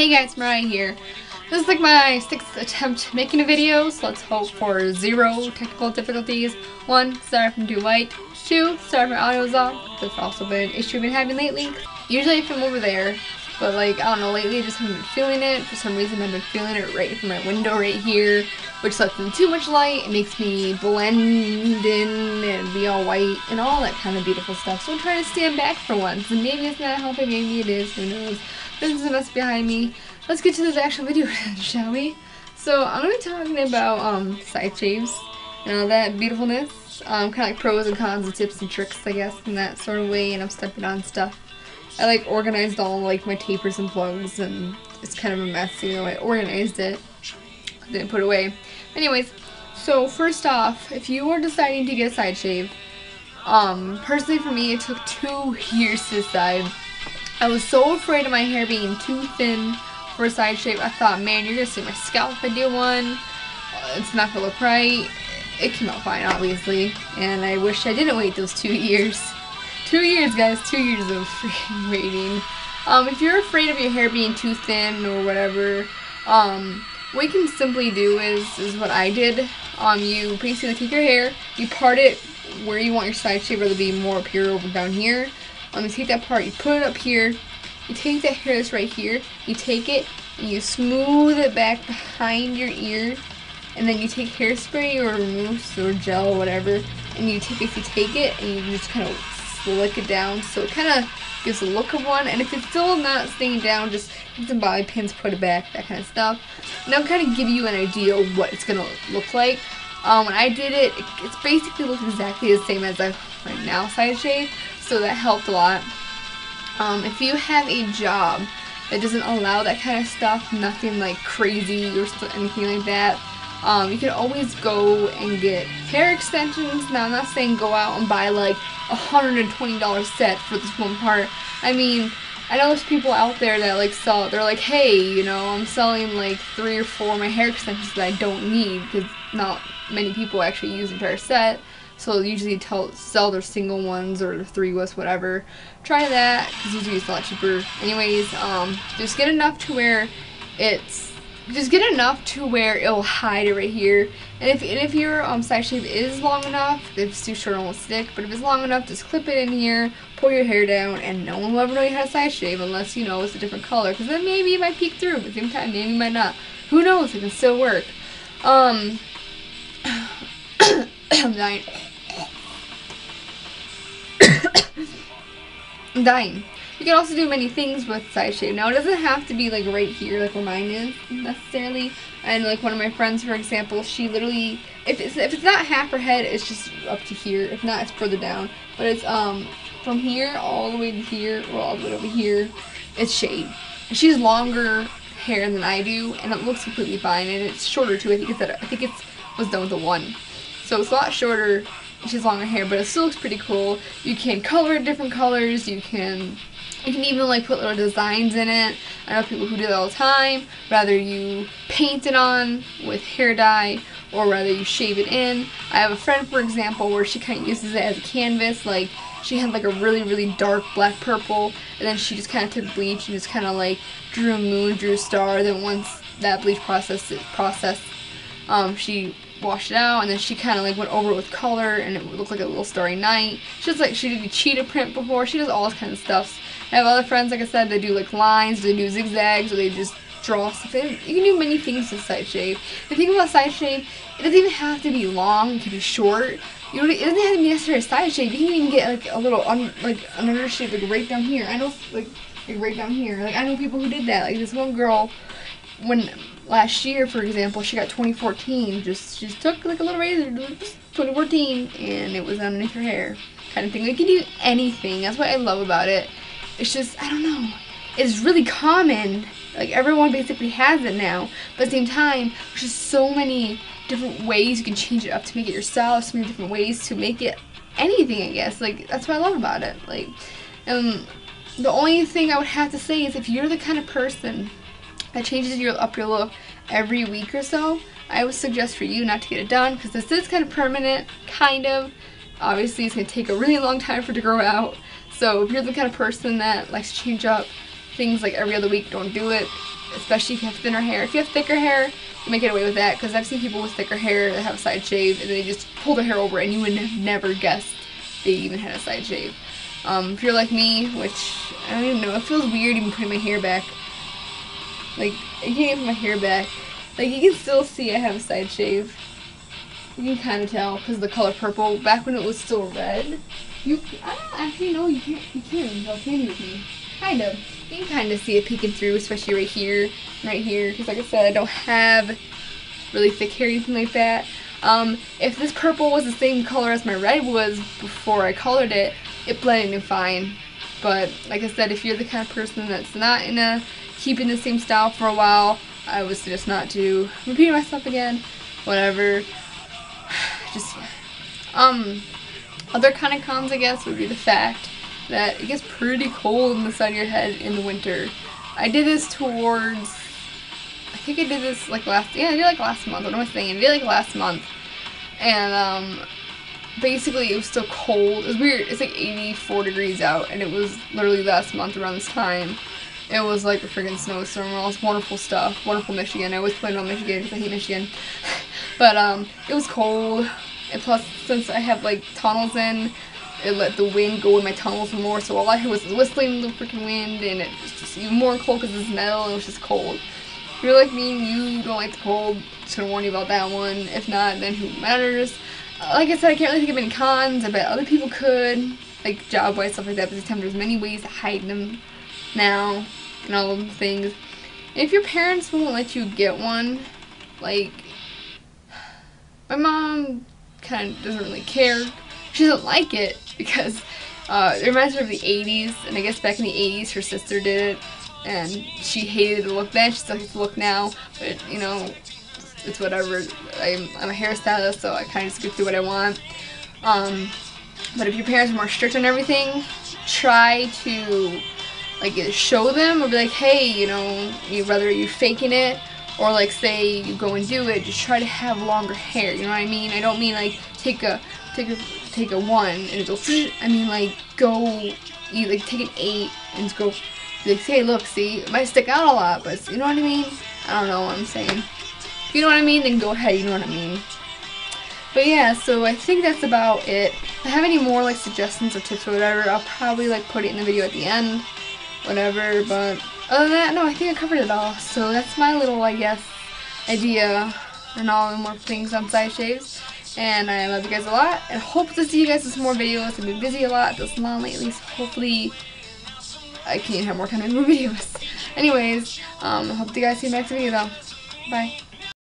Hey guys, Mariah here. This is like my 6th attempt making a video, so let's hope for 0 technical difficulties. 1, sorry if I'm too white. 2, sorry if my audio is off. That's also been an issue I've been having lately. Usually I film over there, but like, I don't know, lately I just haven't been feeling it. For some reason I've been feeling it right from my window right here, which lets in too much light. It makes me blend in and be all white and all that kind of beautiful stuff. So I'm trying to stand back for once, and maybe it's not helping, maybe it is, who knows. This is a mess behind me. Let's get to this actual video, shall we? So I'm going to be talking about side shaves and all that beautifulness. Kind of like pros and cons and tips and tricks, I guess, in that sort of way. And I'm stepping on stuff. I like organized all like my tapers and plugs, and it's kind of a mess, you know. I organized it, didn't put it away. Anyways, so first off, if you are deciding to get a side shave, personally for me, it took 2 years to decide. I was so afraid of my hair being too thin for a side shave. I thought, man, you're gonna see my scalp if I do one. It's not gonna look right. It came out fine, obviously, and I wish I didn't wait those 2 years. 2 years, guys. 2 years of freaking waiting. If you're afraid of your hair being too thin or whatever, what you can simply do is what I did. You basically take your hair, you part it where you want your side shave, whether it be more up here or down here. You take that part, you put it up here, you take that hair that's right here, you take it and you smooth it back behind your ear, and then you take hairspray or mousse or gel or whatever, and you take it and you just kind of slick it down so it kind of gives a look of one. And if it's still not staying down, just get some bobby pins, put it back, that kind of stuff. And I'll kind of give you an idea of what it's going to look like. When I did it, it's basically looks exactly the same as I right now side shave. So that helped a lot. If you have a job that doesn't allow that kind of stuff, nothing like crazy or anything like that, you can always go and get hair extensions. Now, I'm not saying go out and buy like a $120 set for this one part. I mean, I know there's people out there that like sell, they're like, hey, you know, I'm selling like 3 or 4 of my hair extensions that I don't need, because not many people actually use the entire set. So they'll usually sell their single ones or their 3-west, whatever. Try that, because usually it's a lot cheaper. Anyways, just get enough to where it'll hide it right here. And if your side shave is long enough, if it's too short, it won't stick. But if it's long enough, just clip it in here, pull your hair down, and no one will ever know you had a side shave unless you know it's a different color. Because then maybe it might peek through, but at the same time, maybe it might not. Who knows? It can still work. I'm dying. I'm dying. You can also do many things with side shave. Now, it doesn't have to be like right here, like where mine is necessarily. And like one of my friends, for example, she literally, if it's not half her head, it's just up to here. If not, it's further down. But it's from here all the way to here, or all the way over here. It's shaved. And she has longer hair than I do, and it looks completely fine. And it's shorter too. I think it was done with a 1, so it's a lot shorter. She has longer hair, but it still looks pretty cool. You can color it different colors. You can even like put little designs in it. I know people who do that all the time. Rather you paint it on with hair dye, or rather you shave it in. I have a friend, for example, where she kind of uses it as a canvas. Like, she had like a really dark black purple, and then she just kind of took bleach and just kind of like drew a moon, drew a star. Then once that bleach process, she washed it out, and then she kind of like went over it with color, and it looked like a little starry night. She did a cheetah print before. She does all this kind of stuff. I have other friends, like I said, they do like lines, they do zigzags, or they just draw stuff in. You can do many things with side shave. The thing about side shave, it doesn't even have to be long. It can be short. It doesn't have to be necessarily a side shave. You can even get like a little like an under shave, like right down here. I know, like right down here. Like, I know people who did that. Like this one girl, last year, for example, she got 2014. She just took like a little razor, 2014, and it was underneath her hair, kind of thing. Like, you can do anything. That's what I love about it. It's just, I don't know. It's really common. Like, everyone basically has it now. But at the same time, there's just so many different ways you can change it up to make it yourself. So many different ways to make it anything, I guess. Like, that's what I love about it. Like, the only thing I would have to say is if you're the kind of person that changes up your look every week or so, I would suggest for you not to get it done, because this is kind of permanent, kind of. Obviously, it's going to take a really long time for it to grow out. So if you're the kind of person that likes to change up things like every other week, don't do it. Especially if you have thinner hair. If you have thicker hair, you might get away with that, because I've seen people with thicker hair that have a side shave and they just pull their hair over and you would have never guessed they even had a side shave. If you're like me, which I don't even know, it feels weird even putting my hair back. Like, I can't even put my hair back. Like, you can still see I have a side shave. You can kind of tell because of the color purple. Back when it was still red, I don't actually know, you can't even tell, can you, with me? Kind of. You can kind of see it peeking through, especially right here, because like I said, I don't have really thick hair or anything like that. If this purple was the same color as my red was before I colored it, it blended in fine. But like I said, if you're the kind of person that's not keeping the same style for a while, I would suggest not to. Repeating myself again, whatever. Just other kind of cons, I guess, would be the fact that it gets pretty cold on the side of your head in the winter. I did this towards, I think I did this like last month. What am I saying? I did like last month. And basically it was still cold. It was weird. It's like 84 degrees out, and it was literally last month around this time. It was like a friggin' snowstorm, all this wonderful stuff. Wonderful Michigan. I always complain about Michigan because I hate Michigan. But it was cold. And plus, since I have like tunnels in, it let the wind go in my tunnels more, so all I heard was whistling in the freaking wind, and it was just even more cold because it's metal, and it was just cold. If you're like me and you don't like the cold, just gonna warn you about that one. If not, then who matters? Like I said, I can't really think of any cons. I bet other people could, like job-wise, stuff like that, but this time there's many ways to hide them now, and all those things. And if your parents won't let you get one, like, my mom kind of doesn't really care. She doesn't like it because it reminds her of the 80s, and I guess back in the 80s her sister did it, and she hated the look then. She still hates the look now, but you know, it's whatever. I'm a hairstylist, so I kind of just get through what I want. But if your parents are more strict on everything, try to like either show them or be like, hey, you know, whether you're faking it or like say you go and do it, just try to have longer hair. You know what I mean? I don't mean like take a 1 and it goes. I mean like go, you like take an 8 and just go. Like, hey, look, see, it might stick out a lot, but you know what I mean? I don't know what I'm saying. If you know what I mean, then go ahead. You know what I mean. But yeah, so I think that's about it. If I have any more like suggestions or tips or whatever, I'll probably like put it in the video at the end, whatever. But other than that, no, I think I covered it all. So that's my little, I guess, idea and all the more things on side shaves. And I love you guys a lot, and hope to see you guys with some more videos. I've been busy a lot this long lately, so hopefully I can have more time to make more videos. Anyways, hope you guys see you in the next video though. Bye.